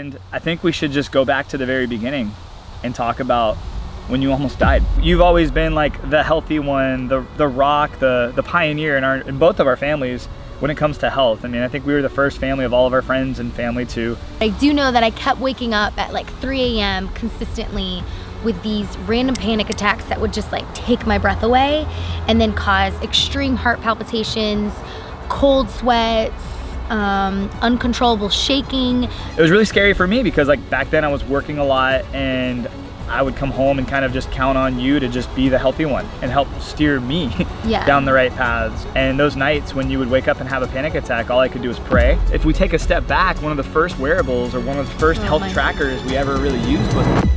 And I think we should just go back to the very beginning and talk about when you almost died. You've always been like the healthy one, the rock, the pioneer in both of our families when it comes to health. I mean, I think we were the first family of all of our friends and family to. I do know that I kept waking up at like 3 a.m. consistently with these random panic attacks that would just like take my breath away and then cause extreme heart palpitations, cold sweats, uncontrollable shaking. It was really scary for me because like back then I was working a lot and I would come home and kind of just count on you to just be the healthy one and help steer me down the right paths. And those nights when you would wake up and have a panic attack, all I could do was pray. If we take a step back, one of the first wearables or one of the first health trackers we ever really used was.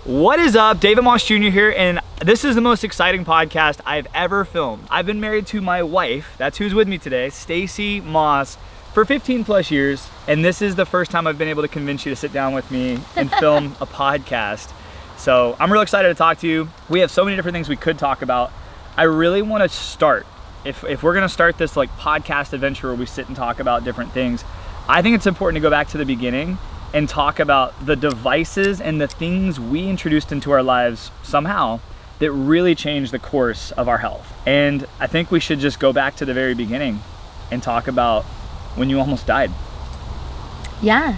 What is up? David Maus Jr. here, and this is the most exciting podcast I've ever filmed. I've been married to my wife, that's who's with me today, Stacie Maus, for 15 plus years, and this is the first time I've been able to convince you to sit down with me and film a podcast. So I'm real excited to talk to you. We have so many different things we could talk about. I really want to start, if we're gonna start this like podcast adventure where we sit and talk about different things, I think it's important to go back to the beginning and talk about the devices and the things we introduced into our lives somehow that really changed the course of our health. And I think we should just go back to the very beginning and talk about when you almost died. Yeah.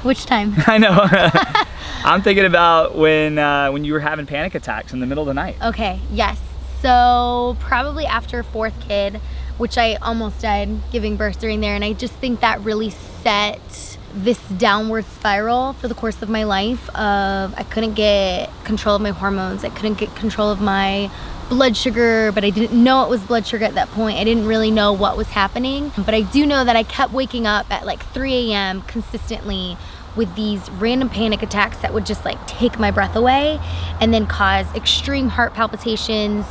Which time? I know. I'm thinking about when you were having panic attacks in the middle of the night. Okay, yes. So probably after fourth kid, which I almost died giving birth during there. And I just think that really set this downward spiral for the course of my life of I couldn't get control of my hormones. I couldn't get control of my blood sugar, but I didn't know it was blood sugar at that point. I didn't really know what was happening. But I do know that I kept waking up at like 3 a.m. consistently with these random panic attacks that would just like take my breath away and then cause extreme heart palpitations,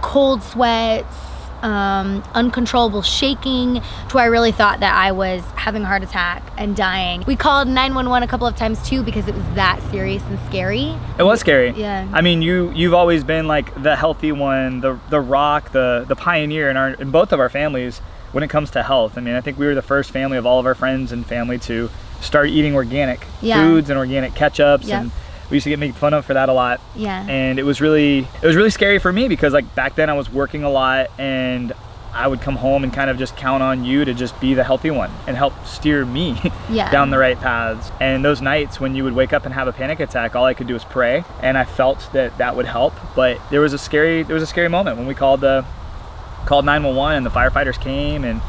cold sweats, uncontrollable shaking, to where I really thought that I was having a heart attack and dying. We called 911 a couple of times too because it was that serious and scary. It was scary. Yeah. I mean, you've always been like the healthy one, the rock, the pioneer in both of our families when it comes to health. I mean, I think we were the first family of all of our friends and family to start eating organic foods and organic ketchups. And we used to get made fun of for that a lot. Yeah. And it was really scary for me because like back then I was working a lot and I would come home and kind of just count on you to just be the healthy one and help steer me down the right paths. And those nights when you would wake up and have a panic attack, all I could do was pray, and I felt that would help. But there was a scary moment when we called 911 and the firefighters came, and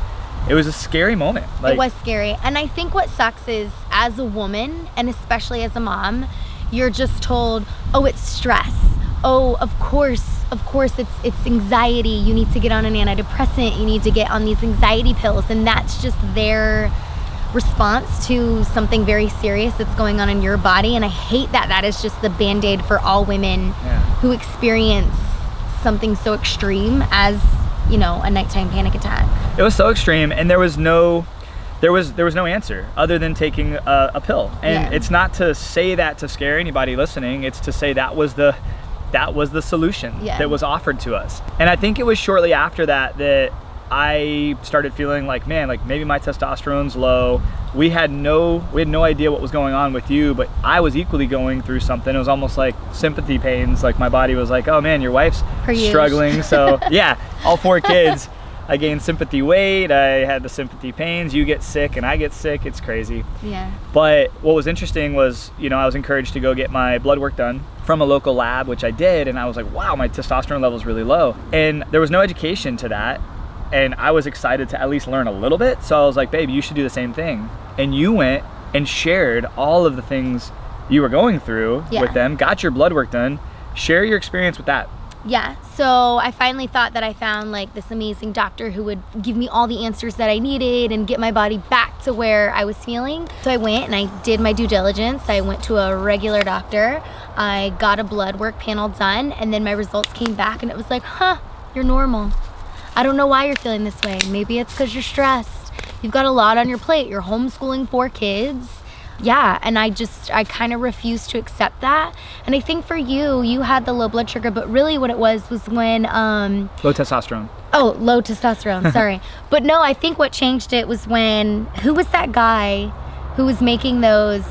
it was a scary moment. It was scary. And I think what sucks is as a woman, and especially as a mom, you're just told, oh, it's stress. Oh, of course it's anxiety. You need to get on an antidepressant. You need to get on these anxiety pills. And that's just their response to something very serious that's going on in your body. And I hate that is just the Band-Aid for all women who experience something so extreme as, you know, a nighttime panic attack. It was so extreme, and there was no answer other than taking a pill. And it's not to say that to scare anybody listening. It's to say that was the solution that was offered to us. And I think it was shortly after that I started feeling like, man, like maybe my testosterone's low. We had no idea what was going on with you, but I was equally going through something. It was almost like sympathy pains. Like my body was like, oh man, your wife's struggling. So yeah, all 4 kids. I gained sympathy weight, I had the sympathy pains, you get sick and I get sick, it's crazy. Yeah. But what was interesting was, you know, I was encouraged to go get my blood work done from a local lab, which I did, and I was like, wow, my testosterone level is really low. And there was no education to that, and I was excited to at least learn a little bit, so I was like, babe, you should do the same thing. And you went and shared all of the things you were going through with them, got your blood work done. Share your experience with that. Yeah, so I finally thought that I found like this amazing doctor who would give me all the answers that I needed and get my body back to where I was feeling. So I went and I did my due diligence. I went to a regular doctor. I got a blood work panel done, and then my results came back and it was like, you're normal. I don't know why you're feeling this way. Maybe it's because you're stressed. You've got a lot on your plate. You're homeschooling 4 kids. Yeah, and I kind of refused to accept that. And I think for you had the low blood sugar, but really what it was when low testosterone. Oh, low testosterone, sorry. But no, I think what changed it was who was that guy who was making those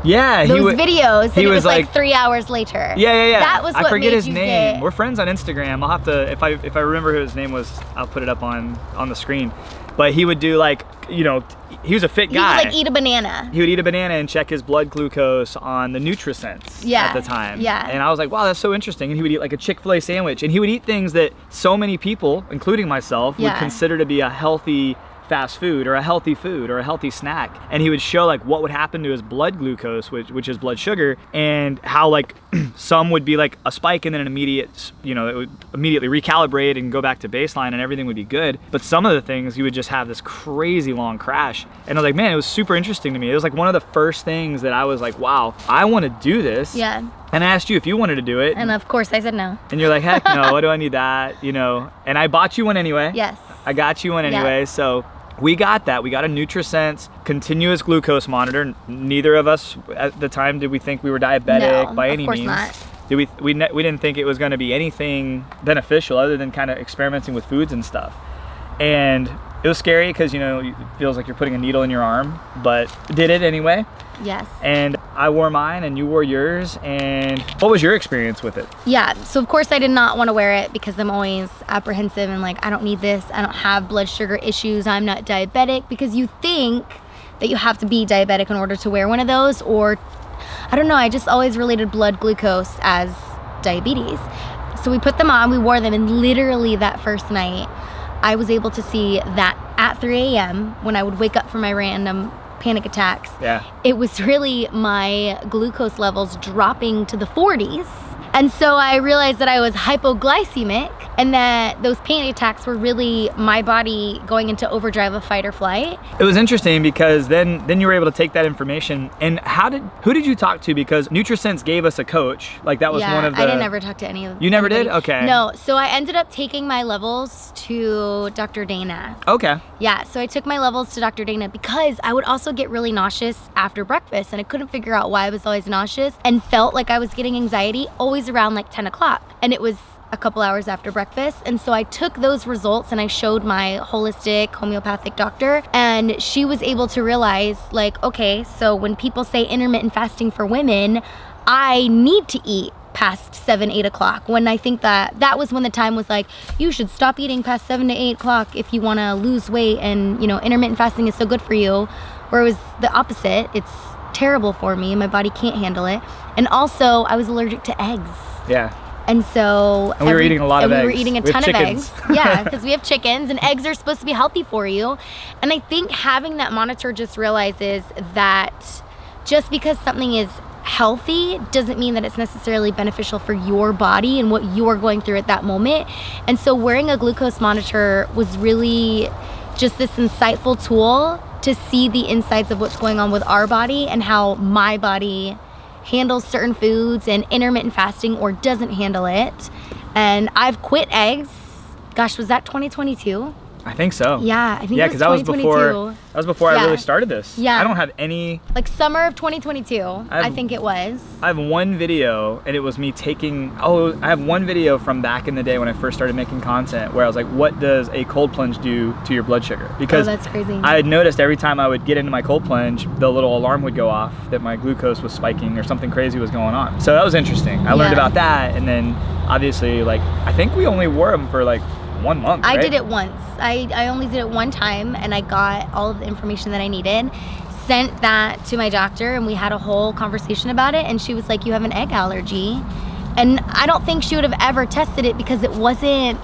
videos, and it was like 3 hours later. Yeah. That was what I forget made his you name. get... We're friends on Instagram. I'll have to, if I remember who his name was, I'll put it up on the screen. But he would do like, you know, he was a fit guy. He would like eat a banana. He would eat a banana and check his blood glucose on the NutriSense at the time. Yeah. And I was like, wow, that's so interesting. And he would eat like a Chick-fil-A sandwich. And he would eat things that so many people, including myself, would consider to be a healthy fast food or a healthy food or a healthy snack. And he would show like what would happen to his blood glucose, which is blood sugar, and how like some would be like a spike and then an immediate, you know, it would immediately recalibrate and go back to baseline and everything would be good. But some of the things you would just have this crazy long crash. And I was like, man, it was super interesting to me. It was like one of the first things that I was like, wow, I want to do this. Yeah. And I asked you if you wanted to do it. And of course I said no. And you're like, heck no, why do I need that? You know, and I bought you one anyway. Yes. I got you one anyway. Yeah. So we got that. We got a NutriSense continuous glucose monitor. Neither of us at the time did we think we were diabetic by any means. Of course not. We didn't think it was going to be anything beneficial other than kind of experimenting with foods and stuff. And it was scary because, you know, it feels like you're putting a needle in your arm, but did it anyway. Yes. And I wore mine and you wore yours. And what was your experience with it? Yeah, so of course I did not want to wear it because I'm always apprehensive and like, I don't need this. I don't have blood sugar issues. I'm not diabetic, because you think that you have to be diabetic in order to wear one of those, or I don't know. I just always related blood glucose as diabetes. So we put them on, we wore them, and literally that first night, I was able to see that at 3 a.m. when I would wake up from my random panic attacks, it was really my glucose levels dropping to the 40s. And so I realized that I was hypoglycemic and that those panic attacks were really my body going into overdrive of fight or flight. It was interesting because then you were able to take that information. And who did you talk to? Because NutriSense gave us a coach. Like that was one of the... I didn't ever talk to any of them. You never did? Okay. No, so I ended up taking my levels to Dr. Dana. Okay. Yeah, so I took my levels to Dr. Dana because I would also get really nauseous after breakfast, and I couldn't figure out why I was always nauseous and felt like I was getting anxiety always around like 10 o'clock. And it was a couple hours after breakfast. And so I took those results and I showed my holistic homeopathic doctor, and she was able to realize like, okay, so when people say intermittent fasting for women, I need to eat past 7, 8 o'clock, when I think that was when the time was like, you should stop eating past 7 to 8 o'clock if you want to lose weight, and you know, intermittent fasting is so good for you. Where it was the opposite. It's terrible for me. My body can't handle it. And also I was allergic to eggs. Yeah. And so we were eating a lot of eggs. We were eating a ton of eggs. Yeah, because we have chickens, and eggs are supposed to be healthy for you. And I think having that monitor just realizes that just because something is healthy doesn't mean that it's necessarily beneficial for your body and what you're going through at that moment. And so wearing a glucose monitor was really just this insightful tool to see the insides of what's going on with our body and how my body handles certain foods and intermittent fasting or doesn't handle it. And I've quit eggs. Gosh, was that 2022? I think so. Yeah, I think it was 2022. That was before I really started this. Yeah. I don't have any... Like summer of 2022, I think it was. I have one video, and it was me taking... Oh, I have one video from back in the day when I first started making content where I was like, what does a cold plunge do to your blood sugar? Because that's crazy. I had noticed every time I would get into my cold plunge, the little alarm would go off that my glucose was spiking or something crazy was going on. So that was interesting. I learned about that, and then obviously, like, I think we only wore them for like 1 month, right? I did it once. I only did it one time, and I got all of the information that I needed, sent that to my doctor, and we had a whole conversation about it, and she was like, you have an egg allergy. And I don't think she would have ever tested it because it wasn't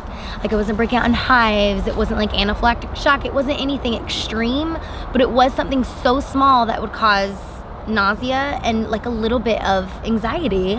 breaking out in hives, it wasn't like anaphylactic shock, it wasn't anything extreme, but it was something so small that would cause nausea and like a little bit of anxiety,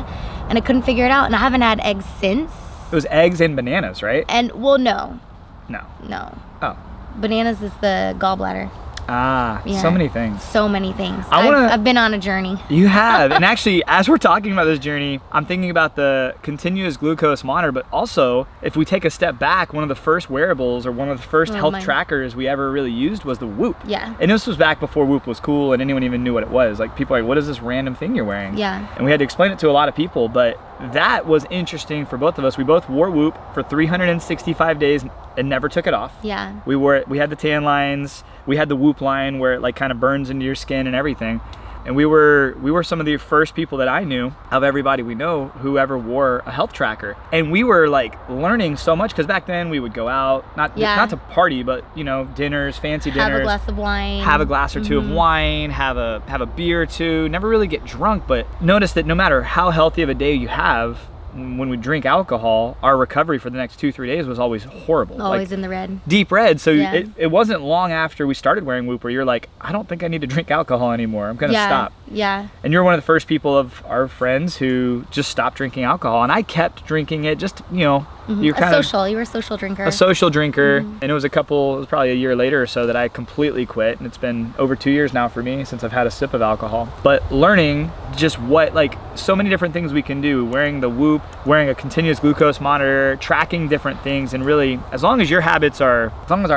and I couldn't figure it out, and I haven't had eggs since. It was eggs and bananas, right? And well, no. No. No. Oh. Bananas is the gallbladder. So many things. So many things. I've been on a journey. You have. And actually, as we're talking about this journey, I'm thinking about the continuous glucose monitor, but also if we take a step back, one of the first wearables or one of the first health trackers we ever really used was the Whoop. Yeah. And this was back before Whoop was cool and anyone even knew what it was. Like people are like, what is this random thing you're wearing? Yeah. And we had to explain it to a lot of people, but that was interesting for both of us. We both wore Whoop for 365 days and never took it off. Yeah. We wore it, we had the tan lines, we had the Whoop line where it like kind of burns into your skin and everything. And we were some of the first people that I knew of everybody we know who ever wore a health tracker. And we were like learning so much because back then we would go out, not to party, but you know, dinners, fancy dinners. Have a glass of wine. Have a glass or two of wine, have a beer or two, never really get drunk, but notice that no matter how healthy of a day you have, when we drink alcohol, our recovery for the next 2-3 days was always horrible. Always like, in the red. Deep red. So it wasn't long after we started wearing Whoop where you're like, I don't think I need to drink alcohol anymore. I'm going to stop. Yeah. And you're one of the first people of our friends who just stopped drinking alcohol. And I kept drinking it just, you know, you're kind of... You were a social drinker. A social drinker. And it was probably a year later or so that I completely quit. And it's been over 2 years now for me since I've had a sip of alcohol. But learning just what, like, so many different things we can do. Wearing the Whoop, wearing a continuous glucose monitor, tracking different things. And really, as long as our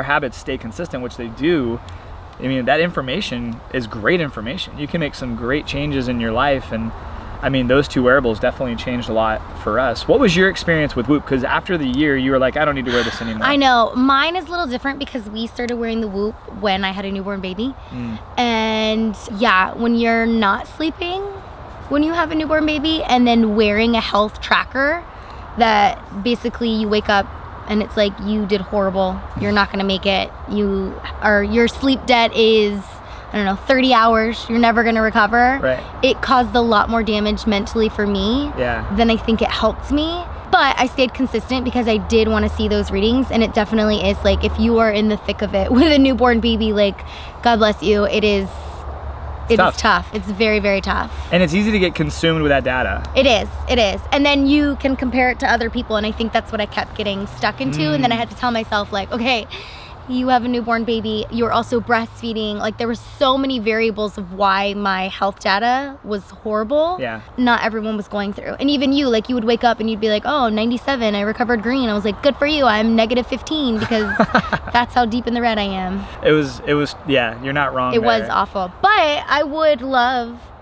habits stay consistent, which they do, I mean, that information is great information. You can make some great changes in your life. And I mean, those two wearables definitely changed a lot for us. What was your experience with Whoop? Because after the year, you were like, I don't need to wear this anymore. I know. Mine is a little different because we started wearing the Whoop when I had a newborn baby. And yeah, when you're not sleeping, when you have a newborn baby, and then wearing a health tracker that basically you wake up and it's like, you did horrible. You're not going to make it. Your sleep debt is, I don't know, 30 hours. You're never going to recover. Right. It caused a lot more damage mentally for me than I think it helped me. But I stayed consistent because I did want to see those readings. And it definitely is like, if you are in the thick of it with a newborn baby, like, God bless you, it is tough. It's very, very tough. And it's easy to get consumed with that data. It is. And then you can compare it to other people. And I think that's what I kept getting stuck into. And then I had to tell myself, like, okay, you have a newborn baby. You're also breastfeeding. Like, there were so many variables of why my health data was horrible. Yeah. Not everyone was going through. And even you, like, you would wake up and you'd be like, oh, 97, I recovered green. I was like, good for you. I'm negative 15 because that's how deep in the red I am. It was, yeah, you're not wrong. It was awful. But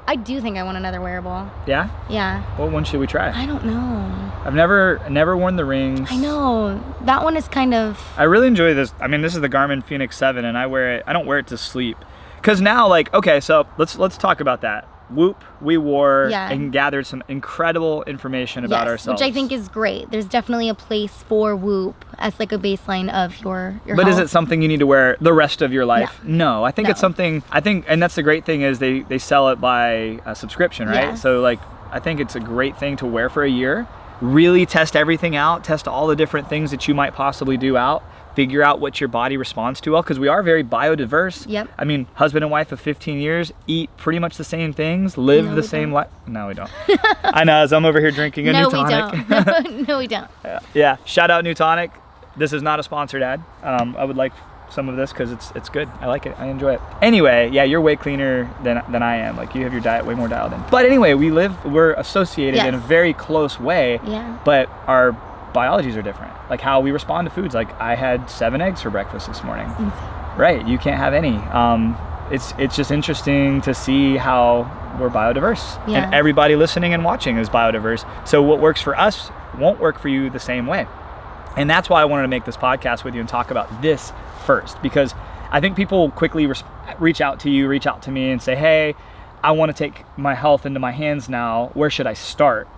I do think I want another wearable. Yeah? Yeah. What one should we try? I don't know. I've never worn the rings. I know. That one is kind of... I really enjoy this. I mean, this is the Garmin Fenix 7 and I don't wear it to sleep. Because now, like, okay, so let's talk about that. Whoop, we wore and gathered some incredible information about ourselves. Which I think is great. There's definitely a place for Whoop as like a baseline of your But health. Is it something you need to wear the rest of your life? No. I think it's something, and that's the great thing is they sell it by a subscription, right? Yes. So like, I think it's a great thing to wear for a year. Really test everything out, test all the different things that you might possibly do out. Figure out what your body responds to well, because we are very biodiverse. Yep. I mean, husband and wife of 15 years, eat pretty much the same things, live the same life. No, we don't. I know, as I'm over here drinking a new tonic. No, we don't. Yeah, shout out New Tonic. This is not a sponsored ad. I would like some of this because it's good. I like it. I enjoy it. Anyway, yeah, you're way cleaner than I am. Like, you have your diet way more dialed in. But anyway, we're associated in a very close way. Yeah. But our biologies are different, like how we respond to foods. Like, I had 7 eggs for breakfast this morning. Right, you can't have any. It's just interesting to see how we're biodiverse, and everybody listening and watching is biodiverse. So what works for us won't work for you the same way, and that's why I wanted to make this podcast with you and talk about this first, because I think people quickly reach out to me and say, hey, I want to take my health into my hands now. Where should I start?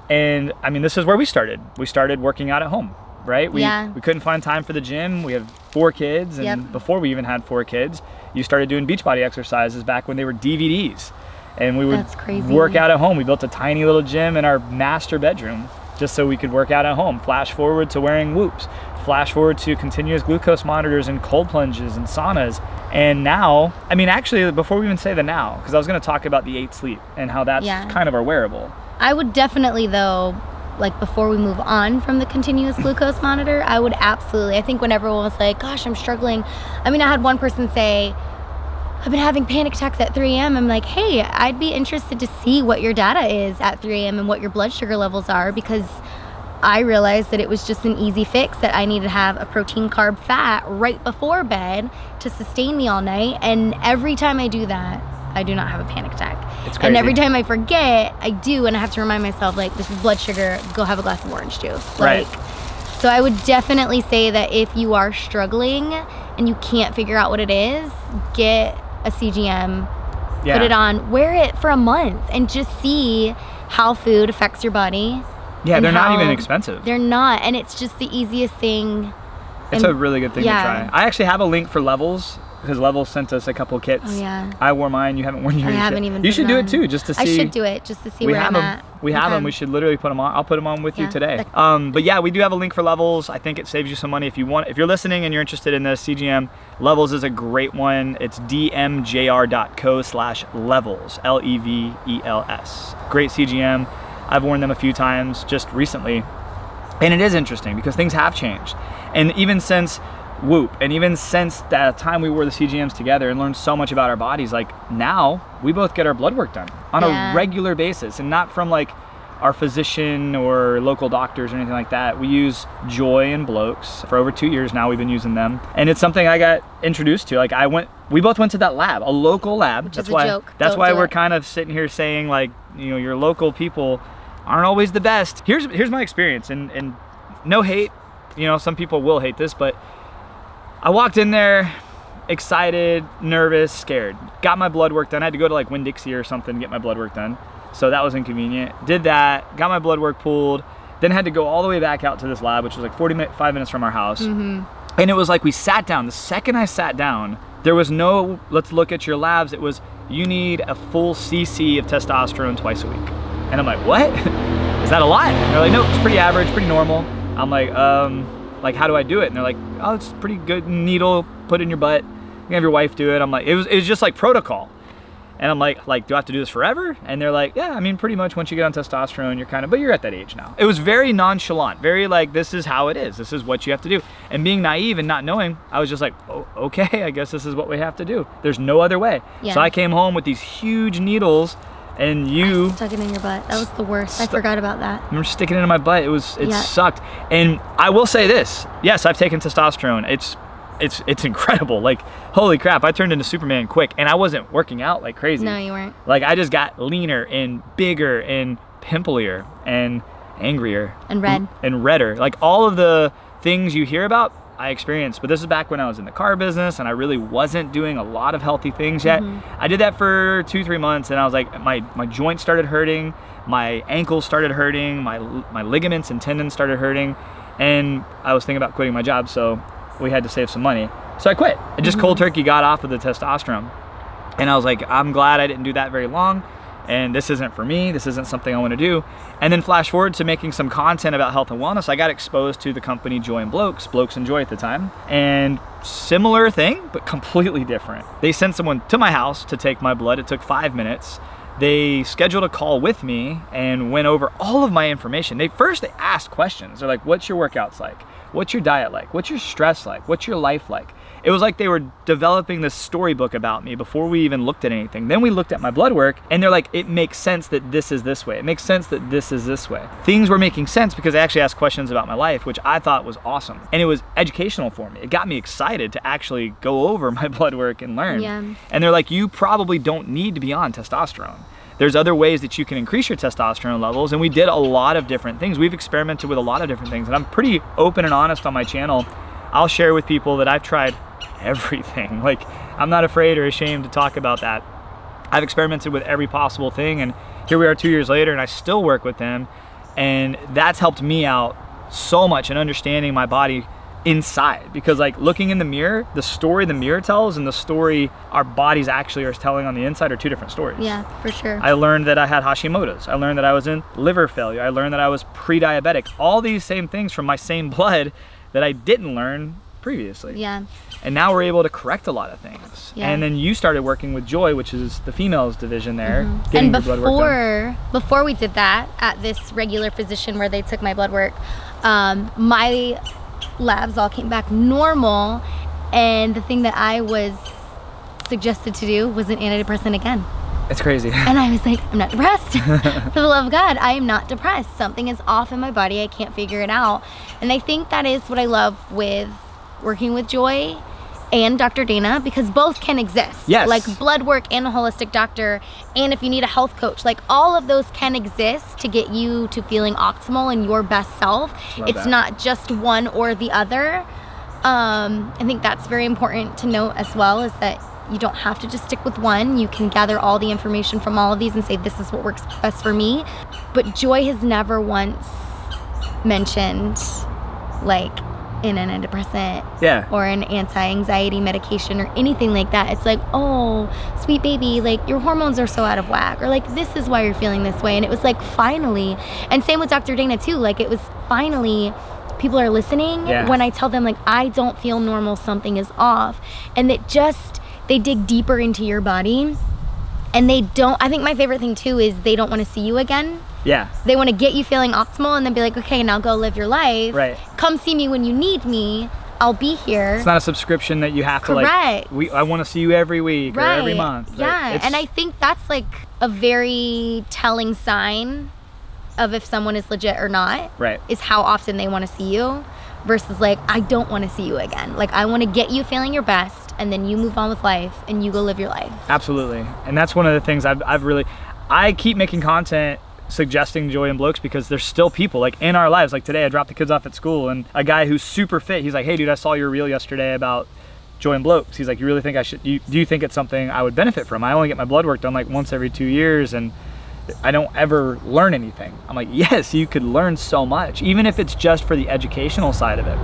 And I mean, this is where we started. We started working out at home, right? We couldn't find time for the gym. We have 4 kids, and before we even had 4 kids, you started doing Beachbody exercises back when they were DVDs. And we would work out at home. We built a tiny little gym in our master bedroom just so we could work out at home. Flash forward to wearing Whoops. Flash forward to continuous glucose monitors and cold plunges and saunas. And now, I mean, actually, before we even say the now, because I was going to talk about the 8 Sleep and how that's kind of our wearable. I would definitely, though, like, before we move on from the continuous glucose monitor, I would absolutely, I think when everyone was like, gosh, I'm struggling. I mean, I had one person say, I've been having panic attacks at 3 a.m. I'm like, hey, I'd be interested to see what your data is at 3 a.m. and what your blood sugar levels are, because I realized that it was just an easy fix, that I needed to have a protein, carb, fat right before bed to sustain me all night. And every time I do that, I do not have a panic attack. It's crazy. And every time I forget, I do, and I have to remind myself, like, this is blood sugar, go have a glass of orange juice. Right. So I would definitely say that if you are struggling and you can't figure out what it is, get a CGM, put it on, wear it for a month, and just see how food affects your body. Yeah, they're not even expensive. They're not, and it's just the easiest thing. It's a really good thing to try. I actually have a link for Levels, because Levels sent us a couple kits. Oh, yeah. I wore mine. You haven't worn yours. I haven't even. You should do it too, just to see. I should do it just to see where I'm at. We have them. We should literally put them on. I'll put them on with you today. But yeah, we do have a link for Levels. I think it saves you some money if you want. If you're listening and you're interested in this, CGM Levels is a great one. It's dmjr.co/levels. LEVELS. Great CGM. I've worn them a few times just recently, and it is interesting because things have changed. And even since Whoop, and even since that time we wore the CGMs together and learned so much about our bodies, like now we both get our blood work done on a regular basis, and not from like our physician or local doctors or anything like that. We use Joy and Blokes for over 2 years now. We've been using them, and it's something I got introduced to. Like we both went to that lab, a local lab. Which is a joke. That's why we're kind of sitting here saying, like, you know, your local people aren't always the best. Here's my experience, and no hate, you know, some people will hate this, but I walked in there excited, nervous, scared. Got my blood work done. I had to go to like Winn-Dixie or something to get my blood work done. So that was inconvenient. Did that, got my blood work pulled, then had to go all the way back out to this lab, which was like 45 minutes from our house. And it was like we sat down. The second I sat down, there was no, let's look at your labs. It was, you need a full cc of testosterone twice a week. And I'm like, what? Is that a lot? And they're like, nope, it's pretty average, pretty normal. I'm like, how do I do it? And they're like, oh, it's pretty good needle, put it in your butt. You can have your wife do it. I'm like, it was just like protocol. And I'm like, do I have to do this forever? And they're like, yeah, I mean, pretty much once you get on testosterone, you're but you're at that age now. It was very nonchalant, very like, this is how it is. This is what you have to do. And being naive and not knowing, I was just like, oh, okay, I guess this is what we have to do. There's no other way. Yeah. So I came home with these huge needles, and you stuck it in your butt. That was the worst. I forgot about that. I remember sticking it in my butt. It sucked. And I will say this, yes, I've taken testosterone. It's incredible. Like, holy crap, I turned into Superman quick, and I wasn't working out like crazy. No, you weren't. Like, I just got leaner and bigger and pimplier and angrier. And red. And redder. Like, all of the things you hear about, I experienced. But this is back when I was in the car business and I really wasn't doing a lot of healthy things yet. I did that for 2-3 months, and I was like, my joints started hurting, my ankles started hurting, my ligaments and tendons started hurting, and I was thinking about quitting my job, so we had to save some money. So I quit. I just cold turkey got off of the testosterone. And I was like, I'm glad I didn't do that very long, and this isn't for me. This isn't something I want to do. And then flash forward to making some content about health and wellness. I got exposed to the company Joy and Blokes and Joy at the time. And similar thing, but completely different. They sent someone to my house to take my blood. It took 5 minutes. They scheduled a call with me and went over all of my information. They asked questions. They're like, what's your workouts like? What's your diet like? What's your stress like? What's your life like? It was like they were developing this storybook about me before we even looked at anything. Then we looked at my blood work, and they're like, it makes sense that this is this way. It makes sense that this is this way. Things were making sense because they actually asked questions about my life, which I thought was awesome. And it was educational for me. It got me excited to actually go over my blood work and learn. Yeah. And they're like, you probably don't need to be on testosterone. There's other ways that you can increase your testosterone levels, and we did a lot of different things. We've experimented with a lot of different things, and I'm pretty open and honest on my channel. I'll share with people that I've tried everything. Like, I'm not afraid or ashamed to talk about that. I've experimented with every possible thing, and here we are 2 years later, and I still work with them, and that's helped me out so much in understanding my body inside, because like looking in the mirror, the story the mirror tells and the story our bodies actually are telling on the inside are two different stories. Yeah, for sure. I learned that I had Hashimoto's. I learned that I was in liver failure. I learned that I was pre-diabetic. All these same things from my same blood that I didn't learn previously. Yeah. And now we're able to correct a lot of things. Yeah. And then you started working with Joy, which is the females division there. And before we did that at this regular physician where they took my blood work, my labs all came back normal, and the thing that I was suggested to do was an antidepressant again. It's crazy. And I was like, I'm not depressed. For the love of God, I am not depressed. Something is off in my body. I can't figure it out. And I think that is what I love with working with Joy and Dr. Dana, because both can exist. Yes. Like Bloodwork and a holistic doctor, and if you need a health coach, like all of those can exist to get you to feeling optimal and your best self. It's not just one or the other. I think that's very important to note as well, is that you don't have to just stick with one. You can gather all the information from all of these and say, this is what works best for me. But Joy has never once mentioned like an antidepressant or an anti-anxiety medication or anything like that. It's like, oh, sweet baby, like your hormones are so out of whack, or like this is why you're feeling this way. And it was like, finally, and same with Dr. Dana too, like it was finally, people are listening when I tell them like, I don't feel normal, something is off. And that just, they dig deeper into your body, and they don't, I think my favorite thing too is they don't want to see you again. Yeah. They want to get you feeling optimal and then be like, okay, now go live your life. Right. Come see me when you need me. I'll be here. It's not a subscription that you have to like, I want to see you every week or every month. Right? Yeah, and I think that's like a very telling sign of if someone is legit or not. Right. Is how often they want to see you versus like, I don't want to see you again. Like, I want to get you feeling your best, and then you move on with life and you go live your life. Absolutely. And that's one of the things I keep making content suggesting Joy and Blokes, because there's still people like in our lives. Like today I dropped the kids off at school, and a guy who's super fit, he's like, hey dude, I saw your reel yesterday about Joy and Blokes. He's like, you really think I should, do you think it's something I would benefit from? I only get my blood work done like once every 2 years, and I don't ever learn anything. I'm like, yes, you could learn so much, even if it's just for the educational side of it.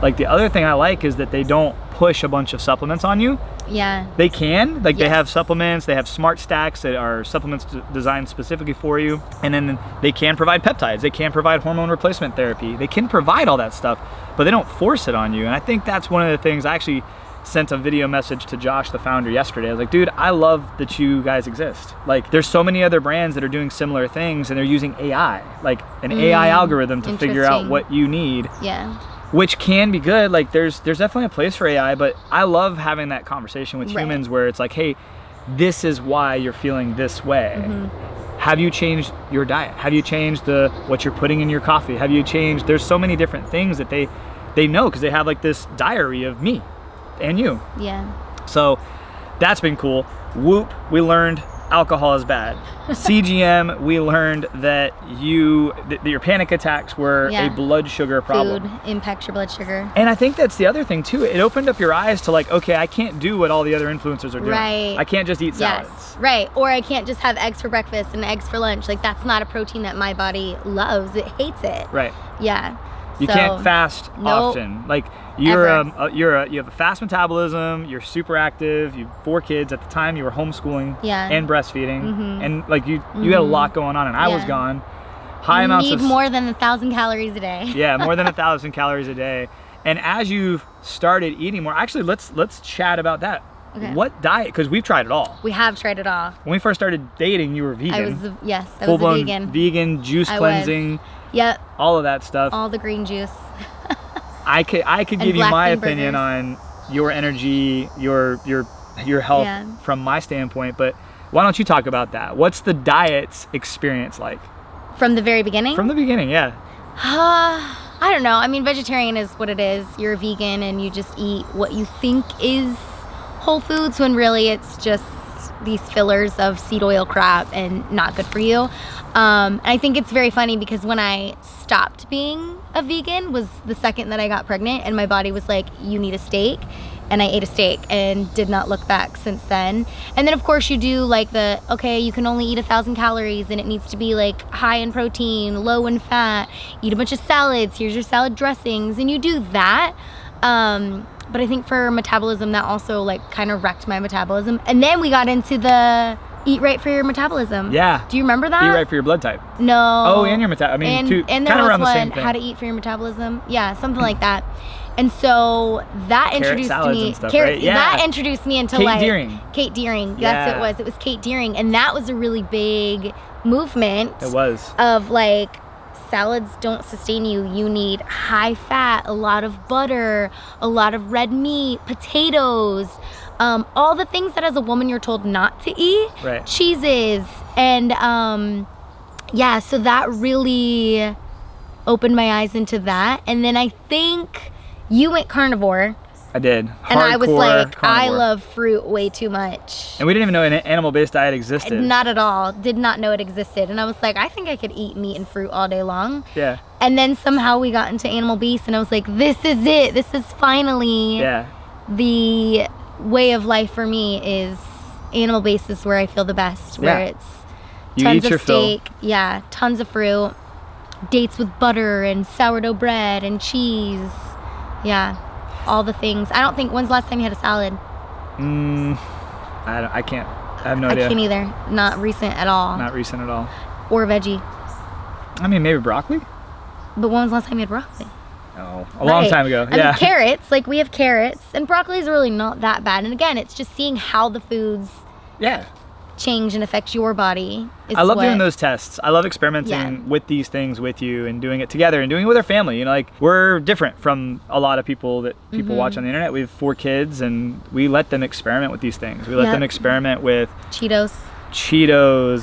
Like the other thing I like is that they don't push a bunch of supplements on you. Yeah. They can, like they have supplements, they have smart stacks that are supplements designed specifically for you. And then they can provide peptides, they can provide hormone replacement therapy. They can provide all that stuff, but they don't force it on you. And I think that's one of the things. I actually sent a video message to Josh, the founder, yesterday. I was like, dude, I love that you guys exist. Like there's so many other brands that are doing similar things, and they're using AI, like an AI algorithm to figure out what you need. Yeah. Which can be good. Like there's definitely a place for AI, but I love having that conversation with humans where it's like, hey, this is why you're feeling this way. Have you changed your diet? Have you changed what you're putting in your coffee? Have you changed? There's so many different things that they know, because they have like this diary of me and you. Yeah. So that's been cool. Whoop, we learned alcohol is bad. CGM, we learned that your panic attacks were a blood sugar problem. Food impacts your blood sugar. And I think that's the other thing too. It opened up your eyes to like, okay, I can't do what all the other influencers are doing. Right. I can't just eat salads. Yes. Right. Or I can't just have eggs for breakfast and eggs for lunch. Like that's not a protein that my body loves. It hates it. Right. Yeah. You can't fast often. Like you have a fast metabolism, you're super active, you have 4 kids. At the time you were homeschooling and breastfeeding, and like you had a lot going on, and I was gone. Amounts of more than 1,000 calories a day. Yeah, more than 1,000 calories a day. And as you've started eating more, actually let's chat about that. Okay. What diet? Because we've tried it all. We have tried it all. When we first started dating, you were vegan. I was a vegan. Vegan, juice cleansing. Yep. All of that stuff. All the green juice. I could give you my opinion on your energy, your health from my standpoint, but why don't you talk about that? What's the diet's experience like? From the very beginning? From the beginning, yeah. I don't know. I mean, vegetarian is what it is. You're a vegan and you just eat what you think is whole foods, when really it's just these fillers of seed oil crap and not good for you. And I think it's very funny because when I stopped being a vegan was the second that I got pregnant, and my body was like, you need a steak. And I ate a steak and did not look back since then. And then of course you do like okay, you can only eat 1,000 calories and it needs to be like high in protein, low in fat, eat a bunch of salads, here's your salad dressings, and you do that. But I think for metabolism, that also like kind of wrecked my metabolism. And then we got into the eat right for your metabolism. Yeah. Do you remember that? Eat right for your blood type. No. Oh, and your metabolism. I mean, and there was one, how to eat for your metabolism. Yeah, something like that. And so that introduced me. And stuff, right? Yeah. That introduced me into Kate Deering. That's what it was. It was Kate Deering, and that was a really big movement. It was. Of like, salads don't sustain you. You need high fat, a lot of butter, a lot of red meat, potatoes, all the things that as a woman you're told not to eat, Right. cheeses, and yeah, so that really opened my eyes into that. And then I think you went carnivore. I did. And I was Hardcore like, I carnivore. love fruit way too much. And we didn't even know an animal-based diet existed. Not at all. Did not know it existed. And I was like, I think I could eat meat and fruit all day long. Yeah. And then somehow we got into animal-based, and I was like, this is it. This is finally Yeah. the way of life for me. Is animal-based is where I feel the best. Where Yeah. it's You tons eat your of steak, yeah, tons of fruit, dates with butter and sourdough bread and cheese. Yeah. All the things. I don't think, when's the last time you had a salad? I can't. I have no I idea. can't either. Not recent at all. Not recent at all. Or veggie. I mean, maybe broccoli? But when was the last time you had broccoli? Oh, a long Right. time ago. I Yeah. mean, carrots, like we have carrots, and broccoli is really not that bad. And again, it's just seeing how the foods Yeah. change and affect your body. I love doing those tests. I love experimenting Yeah. with these things with you and doing it together and doing it with our family. You know, like we're different from a lot of people that people watch on the internet. We have 4 kids and we let them experiment with these things. We let Yep. them experiment with Cheetos.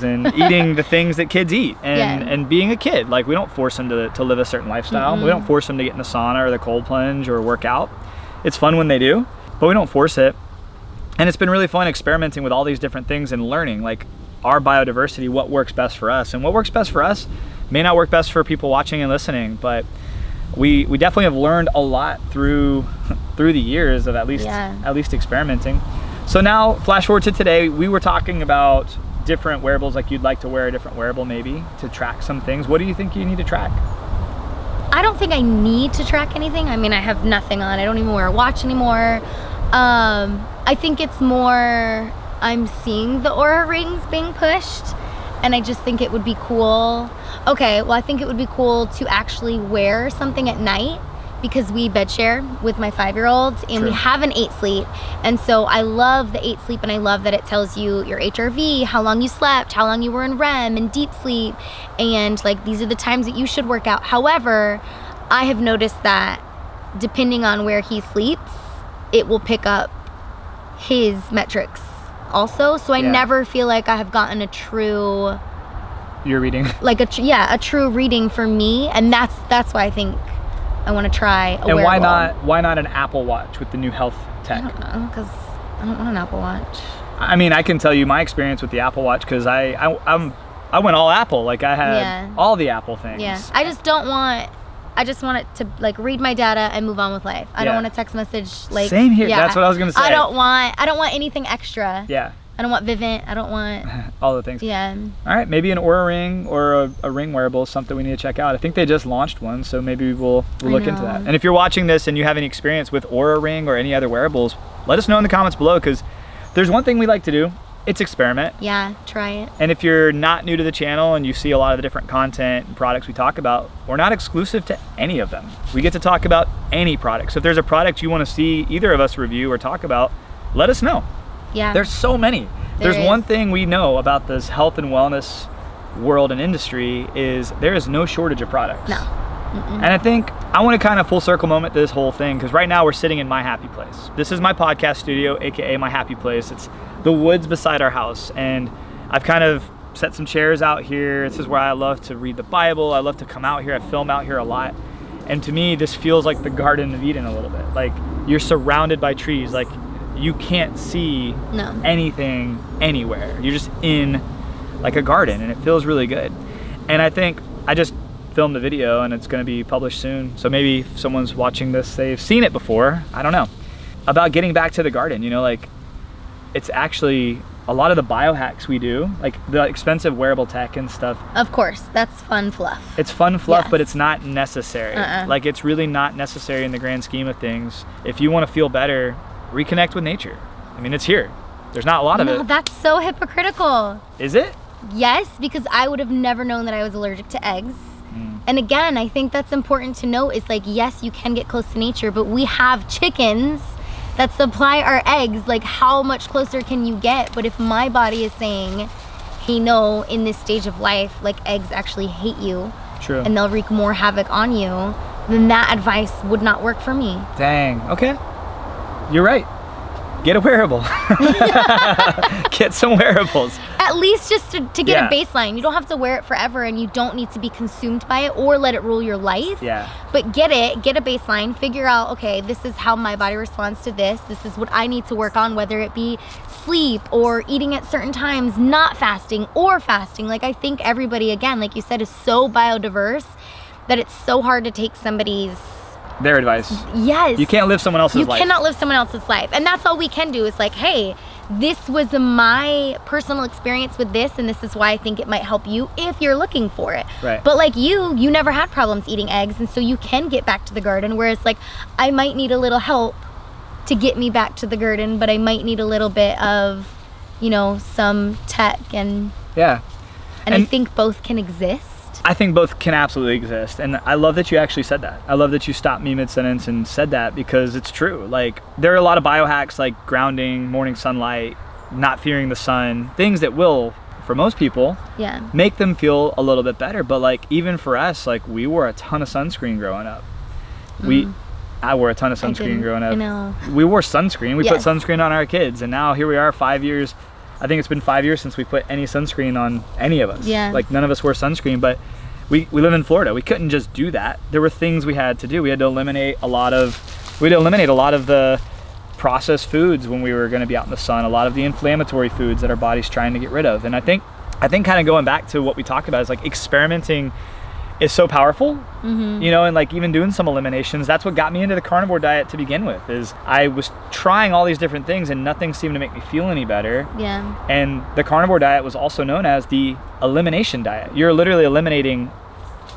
and eating the things that kids eat and, Yeah. and being a kid. Like we don't force them to live a certain lifestyle. We don't force them to get in the sauna or the cold plunge or work out. It's fun when they do, but we don't force it. And it's been really fun experimenting with all these different things and learning like our biodiversity, what works best for us. And what works best for us may not work best for people watching and listening, but we definitely have learned a lot through the years of at least experimenting. So now flash forward to today, we were talking about different wearables, like you'd like to wear a different wearable maybe to track some things. What do you think you need to track? I don't think I need to track anything. I mean, I have nothing on. I don't even wear a watch anymore. I think it's more I'm seeing the Oura rings being pushed, and I just think it would be cool. Okay, well, I think it would be cool to actually wear something at night because we bed share with my 5-year-old and True. we have an 8 sleep. And so I love the 8 sleep, and I love that it tells you your HRV, how long you slept, how long you were in REM and deep sleep, and like these are the times that you should work out. However, I have noticed that depending on where he sleeps, it will pick up his metrics also. So I never feel like I have gotten a true You're reading. like a true reading for me, and that's why I think I want to try a And wearable. why not an Apple Watch with the new health tech? I don't know, because I don't want an Apple Watch. I mean, I can tell you my experience with the Apple Watch because I went all Apple. Like I had all the Apple things. Yeah, I just want it to like read my data and move on with life. I don't want a text message like Same here. That's what I was gonna say. I don't want anything extra. Yeah. I don't want Vivint. I don't want all the things. Yeah. All right, maybe an Oura ring or a ring wearable is something we need to check out. I think they just launched one, so maybe we'll look into that. And if you're watching this and you have any experience with Oura ring or any other wearables, let us know in the comments below, because there's one thing we like to do. It's experiment. Yeah, try it. And if you're not new to the channel and you see a lot of the different content and products we talk about, we're not exclusive to any of them. We get to talk about any product. So if there's a product you want to see either of us review or talk about, let us know. Yeah. There's so many. There's one thing we know about this health and wellness world and industry is there is no shortage of products. No. And I think I want to kind of full circle moment this whole thing, because right now we're sitting in my happy place. This is my podcast studio, AKA my happy place. It's the woods beside our house, and I've kind of set some chairs out here. This is where I love to read the Bible. I love to come out here. I film out here a lot. And to me, this feels like the Garden of Eden a little bit. Like you're surrounded by trees. Like you can't see anything anywhere. You're just in like a garden, and it feels really good. And I think I just filmed a video and it's going to be published soon. So maybe if someone's watching this, they've seen it before. I don't know. About getting back to the garden, you know, like it's actually a lot of the biohacks we do, like the expensive wearable tech and stuff. Of course, that's fun fluff. It's fun fluff, but it's not necessary. Uh-uh. Like it's really not necessary in the grand scheme of things. If you want to feel better, reconnect with nature. I mean, it's here. There's not a lot of it. That's so hypocritical. Is it? Yes, because I would have never known that I was allergic to eggs. And again, I think that's important to note. Is like, yes, you can get close to nature, but we have chickens that supply our eggs. Like, how much closer can you get? But if my body is saying, hey, no, in this stage of life, like eggs actually hate you. True. And they'll wreak more havoc on you, then that advice would not work for me. Dang. Okay. You're right. get a wearable. Get some wearables. At least just to get a baseline. You don't have to wear it forever, and you don't need to be consumed by it or let it rule your life. Yeah. But get a baseline, figure out, okay, this is how my body responds to this. This is what I need to work on, whether it be sleep or eating at certain times, not fasting or fasting. Like, I think everybody, again, like you said, is so biodiverse that it's so hard to take their advice. Yes. You can't live someone else's life. You cannot live someone else's life. And that's all we can do is like, hey, this was my personal experience with this, and this is why I think it might help you if you're looking for it. Right. But like you never had problems eating eggs, and so you can get back to the garden, whereas like I might need a little help to get me back to the garden, but I might need a little bit of, some tech and I think both can exist. I think both can absolutely exist. And I love that you actually said that. I love that you stopped me mid-sentence and said that, because it's true. Like, there are a lot of biohacks like grounding, morning sunlight, not fearing the sun, things that will, for most people, make them feel a little bit better. But like, even for us, like, we wore a ton of sunscreen growing up. I wore a ton of sunscreen growing up. I know. We wore sunscreen. We put sunscreen on our kids, and now here we are 5 years. I think it's been 5 years since we put any sunscreen on any of us. Yeah. Like, none of us wear sunscreen, but we live in Florida. We couldn't just do that. There were things we had to do. We had to eliminate a lot of the processed foods when we were going to be out in the sun, a lot of the inflammatory foods that our body's trying to get rid of. And I think kind of going back to what we talked about is like experimenting is so powerful, and like even doing some eliminations. That's what got me into the carnivore diet to begin with, is I was trying all these different things and nothing seemed to make me feel any better. Yeah. And the carnivore diet was also known as the elimination diet. You're literally eliminating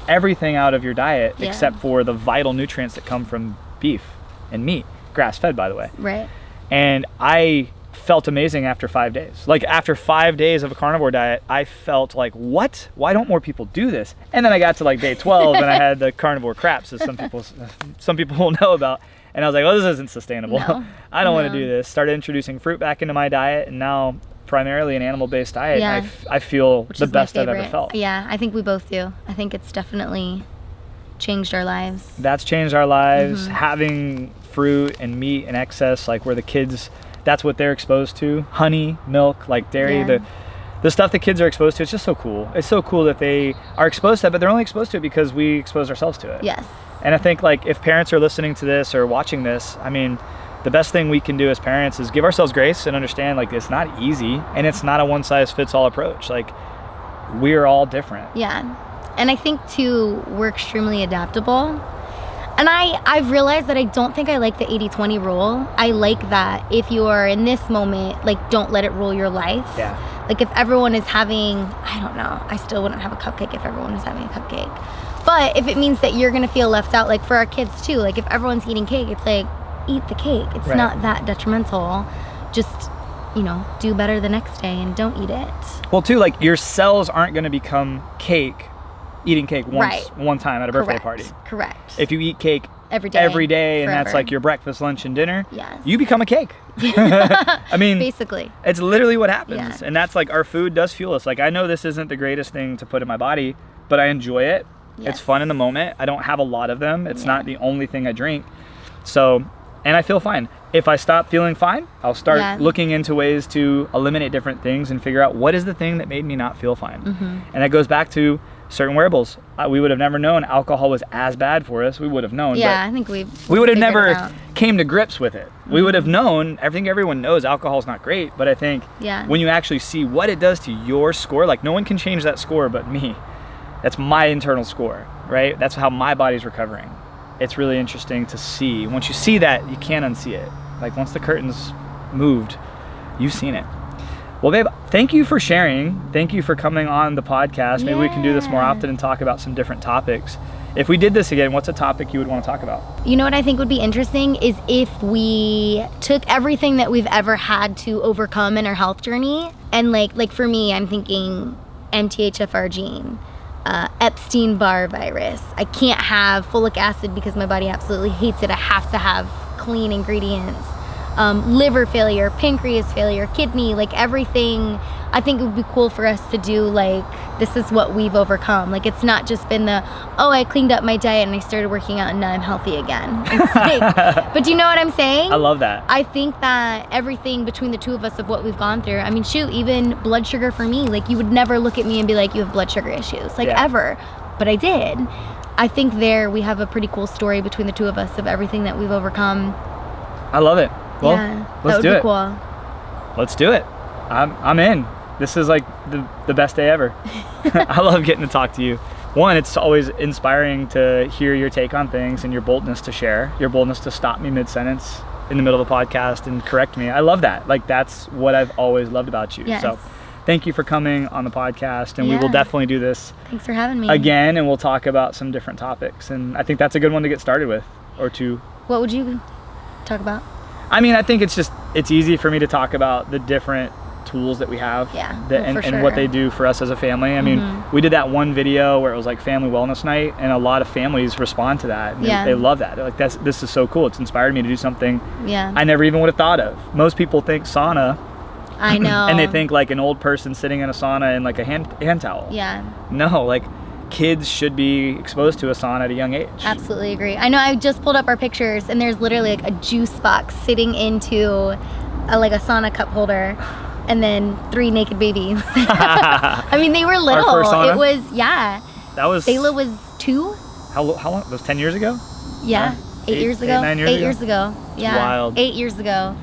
everything out of your diet except for the vital nutrients that come from beef and meat, grass-fed, by the way. Right. And I felt amazing after 5 days. Like, after 5 days of a carnivore diet, I felt like, what? Why don't more people do this? And then I got to like day 12 and I had the carnivore craps, as some people will know about. And I was like, well, this isn't sustainable. No. I don't want to do this. Started introducing fruit back into my diet, and now primarily an animal-based diet. Yeah. I feel the best I've ever felt. Yeah, I think we both do. I think it's definitely changed our lives. That's changed our lives. Having fruit and meat in excess, like where the kids, that's what they're exposed to. Honey, milk, like dairy, the stuff the kids are exposed to. It's just so cool. It's so cool that they are exposed to that, but they're only exposed to it because we expose ourselves to it. Yes. And I think like if parents are listening to this or watching this, I mean, the best thing we can do as parents is give ourselves grace and understand like it's not easy and it's not a one-size-fits-all approach. Like, we're all different. Yeah. And I think too, we're extremely adaptable. And I've realized that I don't think I like the 80-20 rule. I like that if you are in this moment, like, don't let it rule your life. Yeah. Like, if everyone is having, I don't know, I still wouldn't have a cupcake if everyone was having a cupcake. But if it means that you're going to feel left out, like for our kids too, like if everyone's eating cake, it's like, eat the cake. It's not that detrimental. Just, do better the next day and don't eat it. Well, too, like your cells aren't going to become cake, eating cake one time at a birthday party. Correct. If you eat cake every day and that's like your breakfast, lunch, and dinner, you become a cake. I mean, basically, it's literally what happens. And that's like, our food does fuel us. Like, I know this isn't the greatest thing to put in my body, but I enjoy it. It's fun in the moment. I don't have a lot of them. It's not the only thing I drink. So, and I feel fine. If I stop feeling fine, I'll start looking into ways to eliminate different things and figure out what is the thing that made me not feel fine. And that goes back to certain wearables. We would have never known alcohol was as bad for us. We would have known. Yeah, I think we would have never came to grips with it. We would have known. I think everyone knows alcohol is not great, but I think when you actually see what it does to your score, like no one can change that score but me. That's my internal score, right? That's how my body's recovering. It's really interesting to see. Once you see that, you can't unsee it. Like, once the curtain's moved, you've seen it. Well, babe, thank you for sharing. Thank you for coming on the podcast. Maybe we can do this more often and talk about some different topics. If we did this again, what's a topic you would want to talk about? You know what I think would be interesting is if we took everything that we've ever had to overcome in our health journey, and like for me, I'm thinking MTHFR gene, Epstein-Barr virus. I can't have folic acid because my body absolutely hates it. I have to have clean ingredients. liver failure, pancreas failure, kidney, like everything. I think it would be cool for us to do like, this is what we've overcome. Like, it's not just been the, oh, I cleaned up my diet and I started working out and now I'm healthy again. It's like, but do you know what I'm saying? I love that. I think that everything between the two of us of what we've gone through, I mean, shoot, even blood sugar for me, like you would never look at me and be like, you have blood sugar issues, like ever. But I did. I think there we have a pretty cool story between the two of us of everything that we've overcome. I love it. Well, yeah, let's do it. Cool. Let's do it. I'm in. This is like the best day ever. I love getting to talk to you. One, it's always inspiring to hear your take on things and your boldness to share, your boldness to stop me mid-sentence in the middle of a podcast and correct me. I love that. Like, that's what I've always loved about you. Yes. So thank you for coming on the podcast, and we will definitely do this Thanks for having me again, and we'll talk about some different topics. And I think that's a good one to get started with, or two. What would you talk about? I mean, I think it's easy for me to talk about the different tools that we have and what they do for us as a family. I mean, we did that one video where it was like family wellness night, and a lot of families respond to that. And they love that. They're like, this is so cool. It's inspired me to do something I never even would have thought of. Most people think sauna. I know. And they think like an old person sitting in a sauna in like a hand towel. Yeah. No, like kids should be exposed to a sauna at a young age. Absolutely agree. I know, I just pulled up our pictures and there's literally like a juice box sitting into like a sauna cup holder, and then 3 naked babies. I mean, they were little. Our first sauna? It was, That was... Sayla was 2. How long? That was 10 years ago? Yeah. 8 years ago. 9 years 8 ago? years ago. Yeah. Wild. 8 years ago.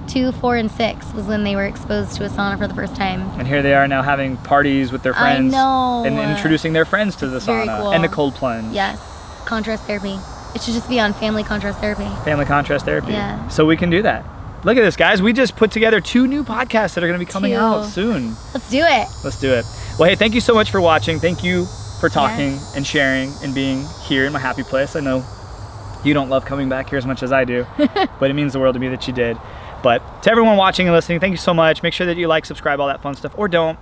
2, 4, and 6 was when they were exposed to a sauna for the first time. And here they are now having parties with their friends. I know. And introducing their friends to the Very sauna cool. and the cold plunge. Yes. Contrast therapy. It should just be on family contrast therapy. Family contrast therapy. Yeah. So we can do that. Look at this, guys. We just put together 2 new podcasts that are going to be coming out soon. Let's do it. Let's do it. Well, hey, thank you so much for watching. Thank you for talking and sharing and being here in my happy place. I know you don't love coming back here as much as I do, but it means the world to me that you did. But to everyone watching and listening, thank you so much. Make sure that you like, subscribe, all that fun stuff, or don't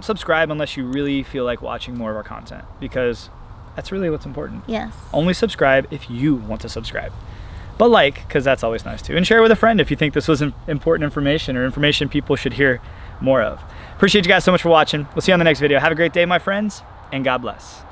subscribe unless you really feel like watching more of our content, because that's really what's important. Yes. Only subscribe if you want to subscribe. But like, because that's always nice too. And share with a friend if you think this was important information or information people should hear more of. Appreciate you guys so much for watching. We'll see you on the next video. Have a great day, my friends, and God bless.